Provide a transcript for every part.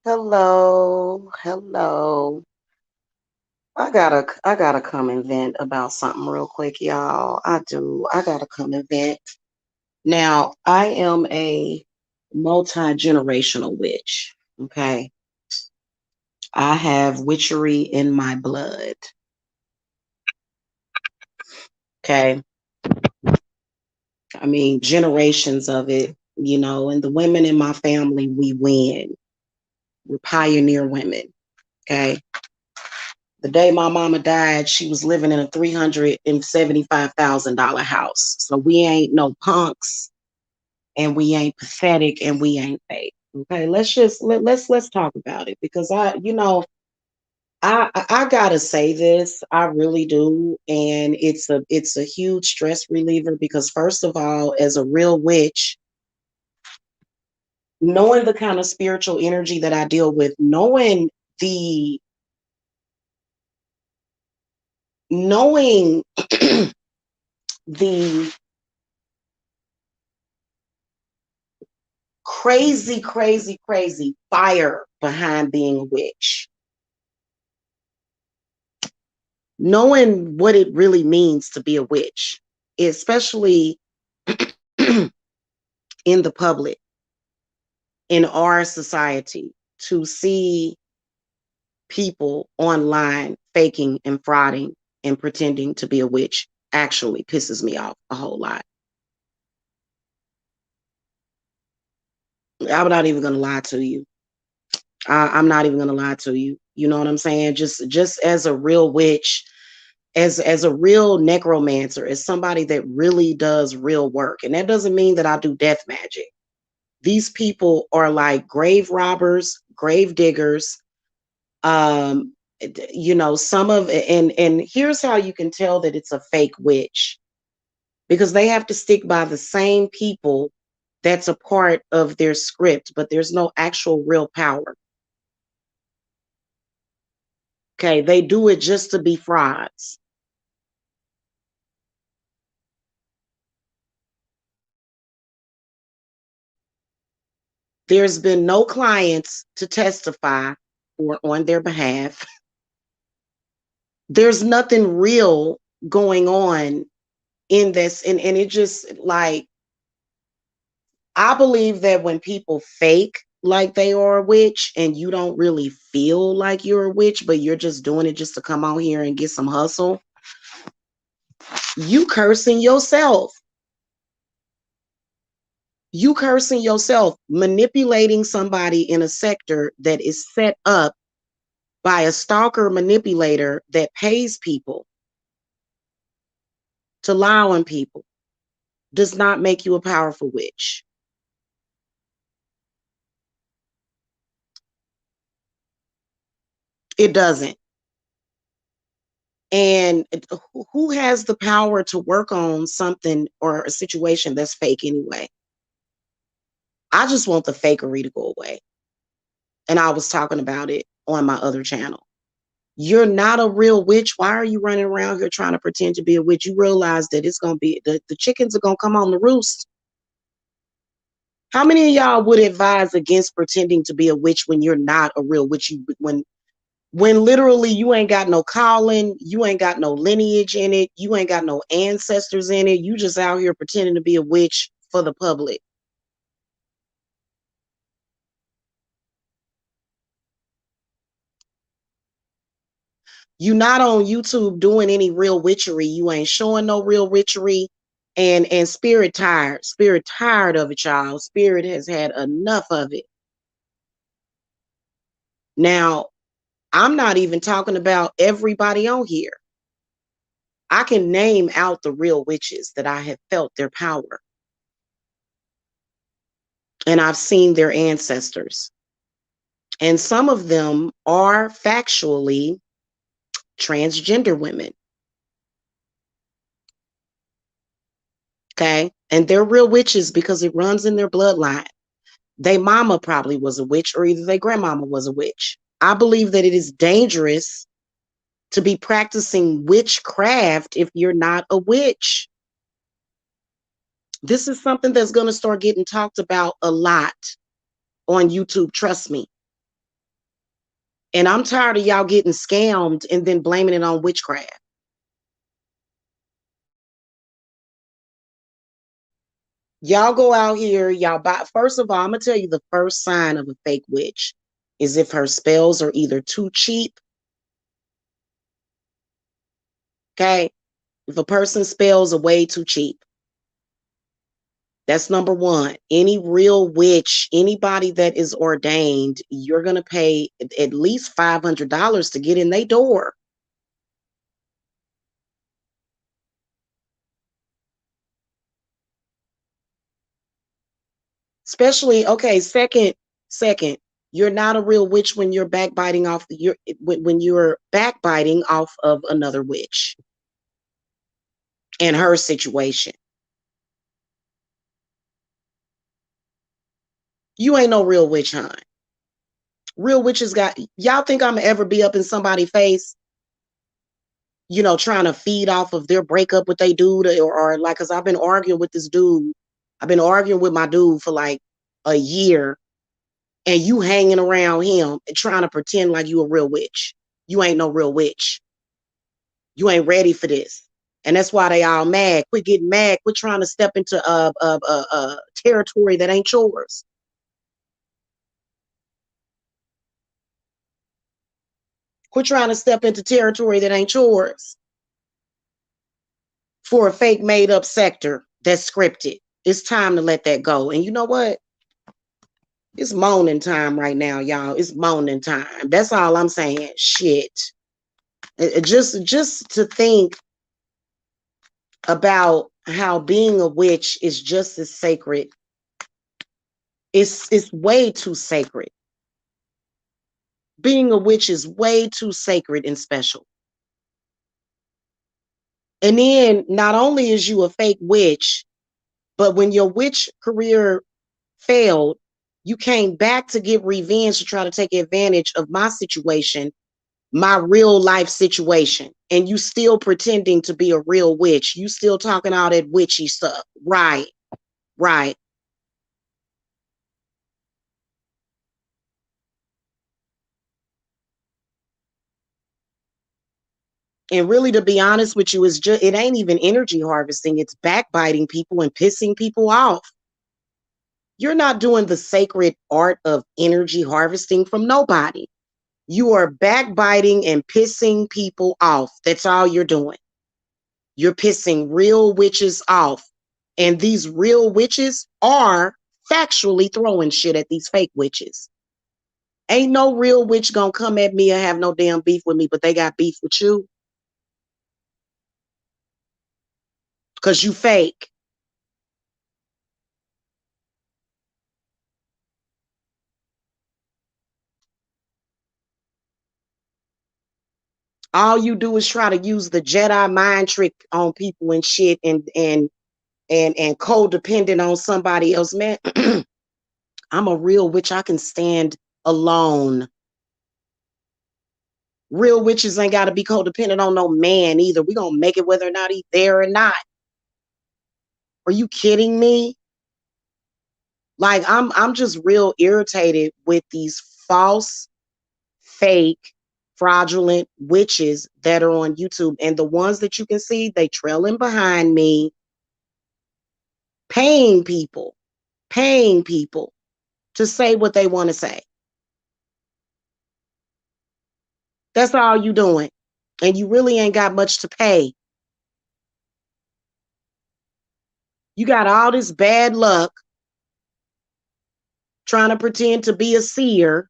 Hello, hello. I gotta come and vent about something real quick, y'all. I do. I gotta come and vent. Now, I am a multi-generational witch. Okay. I have witchery in my blood. Okay. I mean, generations of it, and the women in my family, we win. We're pioneer women. Okay. The day my mama died, she was living in a $375,000 house. So we ain't no punks, and we ain't pathetic, and we ain't fake. Okay, let's talk about it because I gotta say this. I really do, and it's a huge stress reliever because first of all, as a real witch, knowing the kind of spiritual energy that I deal with, the knowing the crazy, crazy, crazy fire behind being a witch. Knowing what it really means to be a witch, especially in the public, in our society, to see people online faking and frauding and pretending to be a witch actually pisses me off a whole lot. I'm not even going to lie to you. I'm not even going to lie to you. You know what I'm saying? Just as a real witch, as a real necromancer, as somebody that really does real work. And that doesn't mean that I do death magic. These people are like grave robbers, grave diggers. Um, some of and here's how you can tell that it's a fake witch, because they have to stick by the same people that's a part of their script, but there's no actual real power. Okay, they do it just to be frauds. There's been no clients to testify or on their behalf. There's nothing real going on in this. And it just like, I believe that when people fake like they are a witch and you don't really feel like you're a witch, but you're just doing it just to come out here and get some hustle, you cursing yourself. You cursing yourself, manipulating somebody in a sector that is set up by a stalker manipulator that pays people to lie on people does not make you a powerful witch. It doesn't. And who has the power to work on something or a situation that's fake anyway? I just want the fakery to go away. And I was talking about it on my other channel. You're not a real witch. Why are you running around here trying to pretend to be a witch? You realize that it's going to be the chickens are going to come on the roost. How many of y'all would advise against pretending to be a witch when you're not a real witch? When literally you ain't got no calling, you ain't got no lineage in it, you ain't got no ancestors in it, you just out here pretending to be a witch for the public. You not on YouTube doing any real witchery. You ain't showing no real witchery. And spirit tired. Spirit tired of it, y'all. Spirit has had enough of it. Now, I'm not even talking about everybody on here. I can name out the real witches that I have felt their power. And I've seen their ancestors. And some of them are factually transgender women. Okay. And they're real witches because it runs in their bloodline. They mama probably was a witch, or either their grandmama was a witch. I believe that it is dangerous to be practicing witchcraft if you're not a witch. This is something that's going to start getting talked about a lot on YouTube. Trust me. And I'm tired of y'all getting scammed and then blaming it on witchcraft. Y'all go out here, y'all buy. First of all, I'm gonna tell you the first sign of a fake witch is if her spells are either too cheap. Okay. If a person's spells are way too cheap, that's number one. Any real witch, anybody that is ordained, you're gonna pay at least $500 to get in their door. Especially, okay, second, you're not a real witch when you're backbiting off your when you're backbiting off of another witch and her situation. You ain't no real witch hunt. Real witches got y'all think I'm gonna ever be up in somebody's face, trying to feed off of their breakup with they dude or like, cause I've been arguing with this dude. I've been arguing with my dude for like a year, and you hanging around him and trying to pretend like you a real witch. You ain't no real witch. You ain't ready for this. And that's why they all mad. Quit getting mad. Quit trying to step into territory that ain't yours. Quit trying to step into territory that ain't yours for a fake made up sector that's scripted. It's time to let that go. And you know what? It's moaning time right now, y'all. It's moaning time. That's all I'm saying. Shit. Just to think about how being a witch is just as sacred. It's way too sacred. Being a witch is way too sacred and special. And then not only is you a fake witch, but when your witch career failed, you came back to get revenge to try to take advantage of my situation, my real life situation. And you still pretending to be a real witch. You still talking all that witchy stuff. Right, right. And really, to be honest with you, it ain't even energy harvesting. It's backbiting people and pissing people off. You're not doing the sacred art of energy harvesting from nobody. You are backbiting and pissing people off. That's all you're doing. You're pissing real witches off. And these real witches are factually throwing shit at these fake witches. Ain't no real witch gonna come at me and have no damn beef with me, but they got beef with you because you fake. All you do is try to use the Jedi mind trick on people and shit and codependent on somebody else. Man, I'm a real witch. I can stand alone. Real witches ain't got to be codependent on no man either. We gonna make it whether or not he's there or not. Are you kidding me? Like I'm just real irritated with these false, fake, fraudulent witches that are on YouTube. And the ones that you can see, they trailing behind me, paying people, paying people to say what they want to say. That's all you doing. And you really ain't got much to pay. You got all this bad luck trying to pretend to be a seer.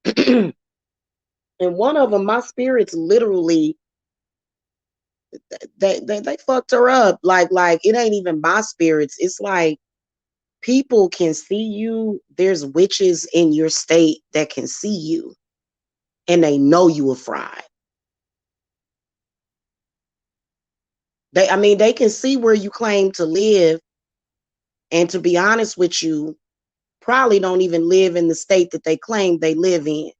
And one of them, my spirits literally they fucked her up. Like it ain't even my spirits. It's like people can see you. There's witches in your state that can see you and they know you a fraud. They can see where you claim to live, and to be honest with you, probably don't even live in the state that they claim they live in.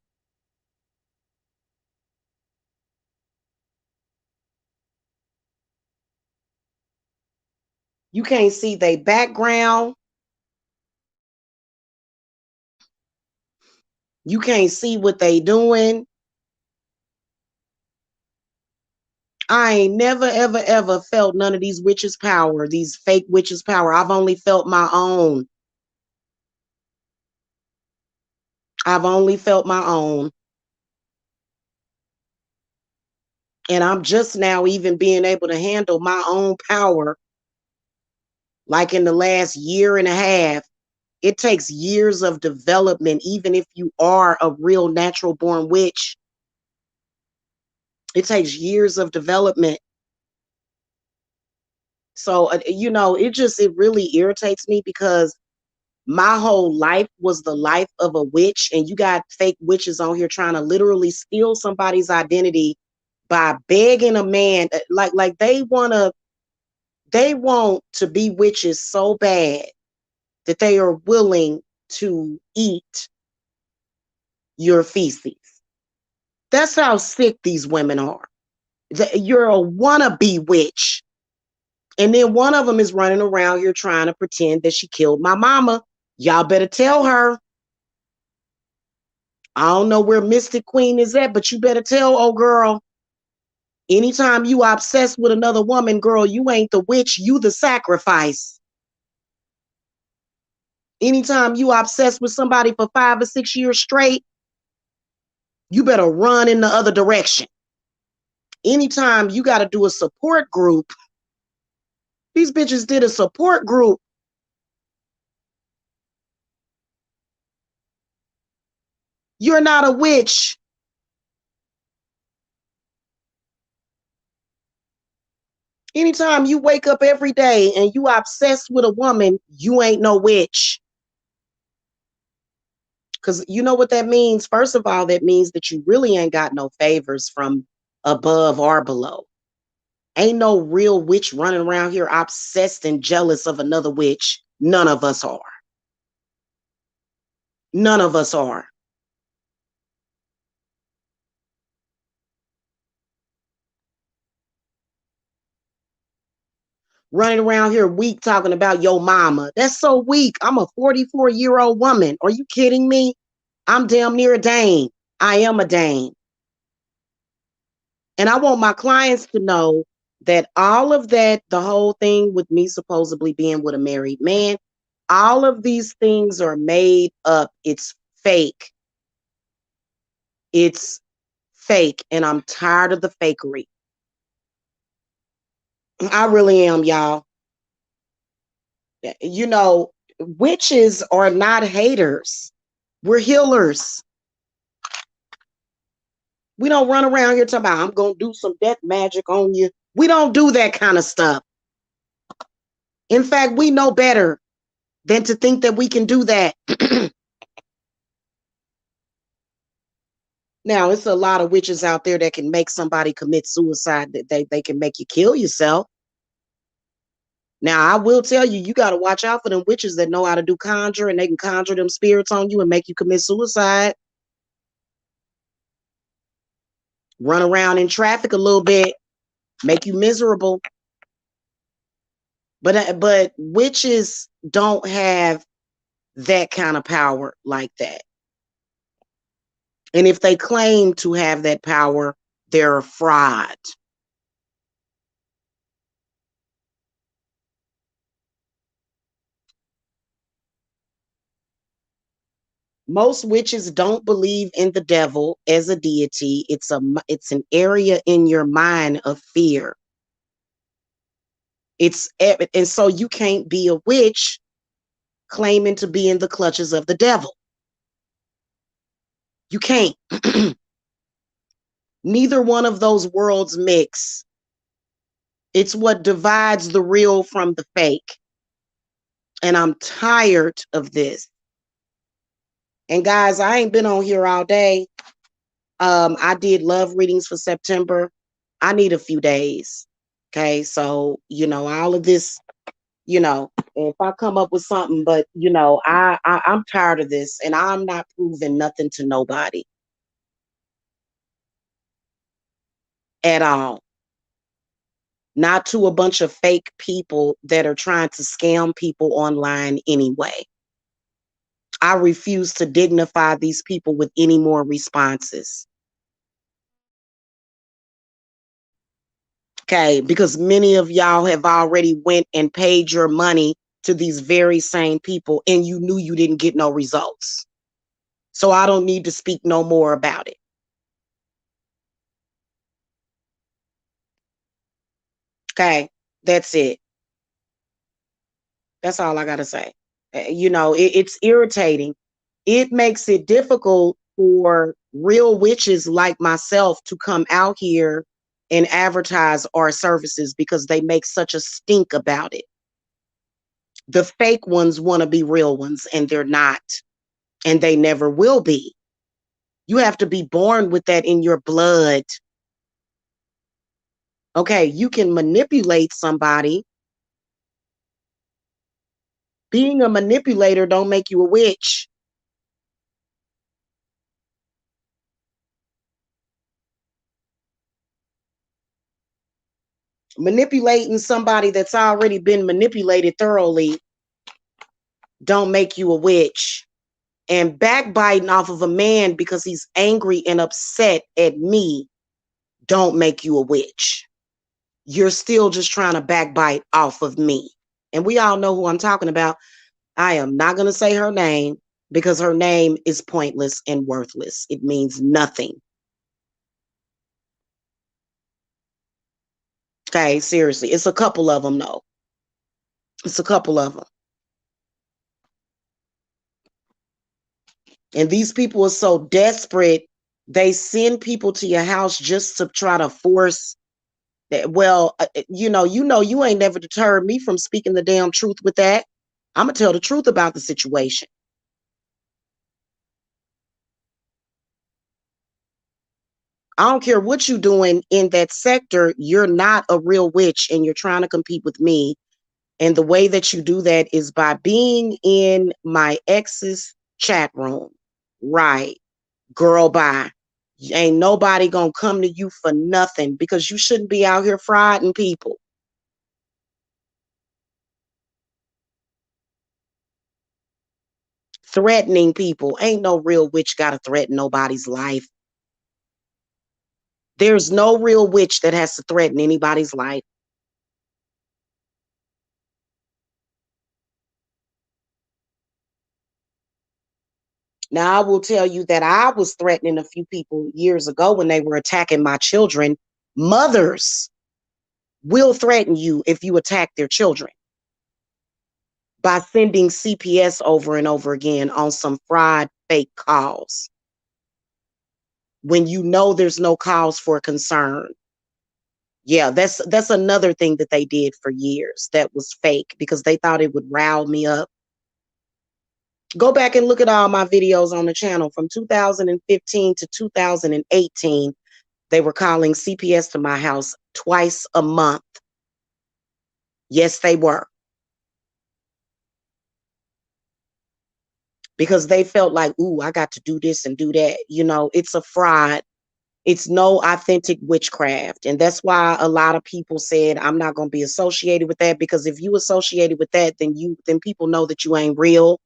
You can't see their background. You can't see what they doing. I ain't never, ever, ever felt none of these witches' power, these fake witches' power. I've only felt my own. I've only felt my own. And I'm just now even being able to handle my own power, like in the last year and a half. It takes years of development, even if you are a real natural born witch. It takes years of development. So, it really irritates me because my whole life was the life of a witch, and you got fake witches on here trying to literally steal somebody's identity by begging a man, like they want to be witches so bad that they are willing to eat your feces. That's how sick these women are. You're a wannabe witch. And then one of them is running around here trying to pretend that she killed my mama. Y'all better tell her. I don't know where Mystic Queen is at, but you better tell, oh girl. Anytime you obsessed with another woman, girl, you ain't the witch, you the sacrifice. Anytime you obsessed with somebody for 5 or 6 years straight, you better run in the other direction. Anytime you got to do a support group, these bitches did a support group. You're not a witch. Anytime you wake up every day and you obsessed with a woman, you ain't no witch. Because you know what that means? First of all, that means that you really ain't got no favors from above or below. Ain't no real witch running around here obsessed and jealous of another witch. None of us are. None of us are. Running around here weak talking about your mama. That's so weak. I'm a 44-year-old woman. Are you kidding me? I'm damn near a dame. I am a dame. And I want my clients to know that all of that, the whole thing with me supposedly being with a married man, all of these things are made up. It's fake. It's fake. And I'm tired of the fakery. I really am, y'all. You know, witches are not haters. We're healers. We don't run around here talking about, I'm going to do some death magic on you. We don't do that kind of stuff. In fact, we know better than to think that we can do that. Now, it's a lot of witches out there that can make somebody commit suicide, that they can make you kill yourself. Now, I will tell you, you got to watch out for them witches that know how to do conjure, and they can conjure them spirits on you and make you commit suicide. Run around in traffic a little bit, make you miserable. But witches don't have that kind of power like that. And if they claim to have that power, they're a fraud. Most witches don't believe in the devil as a deity. It's an area in your mind of fear. And so you can't be a witch claiming to be in the clutches of the devil. You can't. Neither one of those worlds mix. It's what divides the real from the fake. And I'm tired of this. And guys, I ain't been on here all day. I did love readings for September. I need a few days. Okay. So, all of this, if I come up with something, but I'm tired of this, and I'm not proving nothing to nobody at all. Not to a bunch of fake people that are trying to scam people online anyway. I refuse to dignify these people with any more responses. Okay, because many of y'all have already went and paid your money to these very same people and you knew you didn't get no results. So I don't need to speak no more about it. Okay, that's it. That's all I got to say. It's irritating. It makes it difficult for real witches like myself to come out here and advertise our services because they make such a stink about it. The fake ones want to be real ones and they're not, and they never will be. You have to be born with that in your blood. Okay, you can manipulate somebody. Being a manipulator don't make you a witch. Manipulating somebody that's already been manipulated thoroughly don't make you a witch. And backbiting off of a man because he's angry and upset at me don't make you a witch. You're still just trying to backbite off of me. And we all know who I'm talking about. I am not going to say her name because her name is pointless and worthless. It means nothing. Okay, seriously. It's a couple of them, though. It's a couple of them. And these people are so desperate, they send people to your house just to try to force that. Well, you ain't never deterred me from speaking the damn truth with that. I'm going to tell the truth about the situation. I don't care what you're doing in that sector. You're not a real witch and you're trying to compete with me. And the way that you do that is by being in my ex's chat room. Right. Girl, bye. Ain't nobody gonna come to you for nothing because you shouldn't be out here frauding people. Threatening people. Ain't no real witch gotta threaten nobody's life. There's no real witch that has to threaten anybody's life. Now, I will tell you that I was threatening a few people years ago when they were attacking my children. Mothers will threaten you if you attack their children by sending CPS over and over again on some fraud fake calls when you know there's no cause for concern. Yeah, that's another thing that they did for years that was fake because they thought it would rile me up. Go back and look at all my videos on the channel from 2015 to 2018. They were calling CPS to my house twice a month. Yes, they were. Because they felt like, ooh, I got to do this and do that. It's a fraud. It's no authentic witchcraft. And that's why a lot of people said, I'm not going to be associated with that, because if you associated with that, then people know that you ain't real.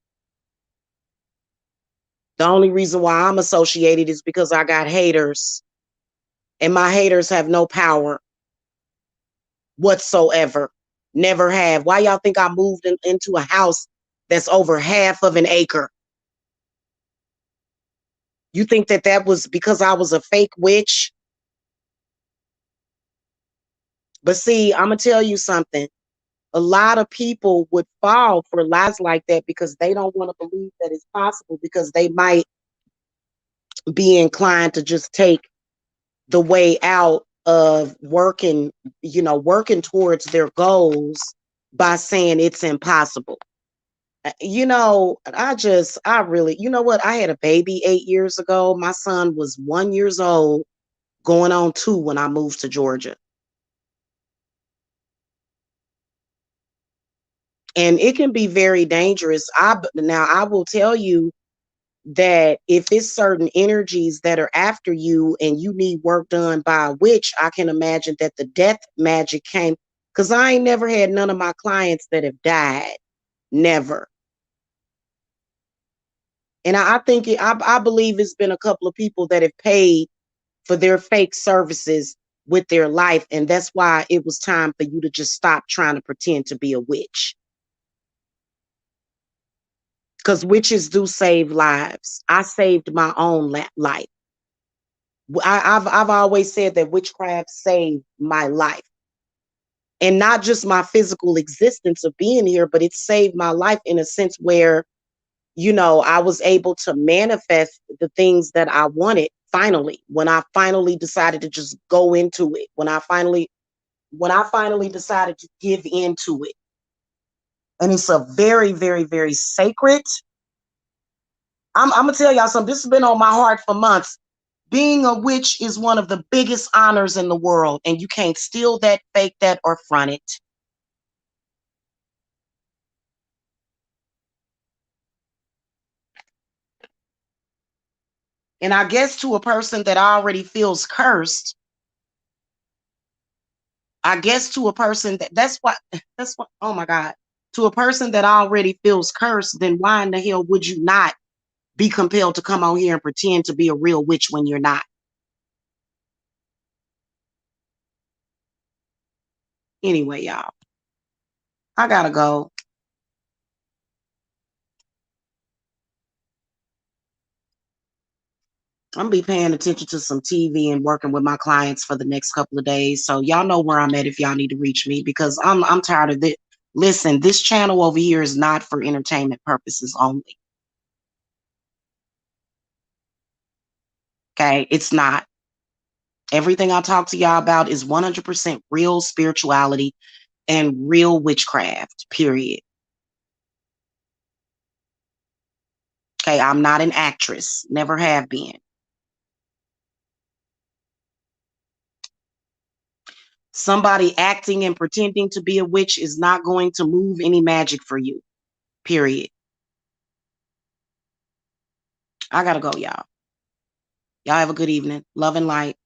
The only reason why I'm associated is because I got haters, and my haters have no power whatsoever. Never have. Why y'all think I moved into a house that's over half of an acre? You think that was because I was a fake witch? But see, I'm going to tell you something. A lot of people would fall for lies like that because they don't want to believe that it's possible, because they might be inclined to just take the way out of working towards their goals by saying it's impossible. I really, what? I had a baby 8 years ago. My son was 1 year old, going on 2 when I moved to Georgia. And it can be very dangerous. Now I will tell you that if it's certain energies that are after you and you need work done by a witch, I can imagine that the death magic came, because I ain't never had none of my clients that have died. Never. And I believe it's been a couple of people that have paid for their fake services with their life. And that's why it was time for you to just stop trying to pretend to be a witch. Because witches do save lives. I saved my own life. I've always said that witchcraft saved my life. And not just my physical existence of being here, but it saved my life in a sense where, I was able to manifest the things that I wanted finally, when I finally decided to just go into it, when I finally decided to give into it. And it's a very, very, very sacred. I'm gonna tell y'all something. This has been on my heart for months. Being a witch is one of the biggest honors in the world, and you can't steal that, fake that, or front it. And I guess to a person that already feels cursed, I guess to a person that's what, oh my God, to a person that already feels cursed, then why in the hell would you not be compelled to come on here and pretend to be a real witch when you're not? Anyway, y'all, I gotta go. I'm gonna be paying attention to some TV and working with my clients for the next couple of days. So y'all know where I'm at if y'all need to reach me, because I'm tired of it. Listen, this channel over here is not for entertainment purposes only. Okay, it's not. Everything I talk to y'all about is 100% real spirituality and real witchcraft, period. Okay, I'm not an actress, never have been. Somebody acting and pretending to be a witch is not going to move any magic for you, period. I gotta go, y'all. Y'all have a good evening. Love and light.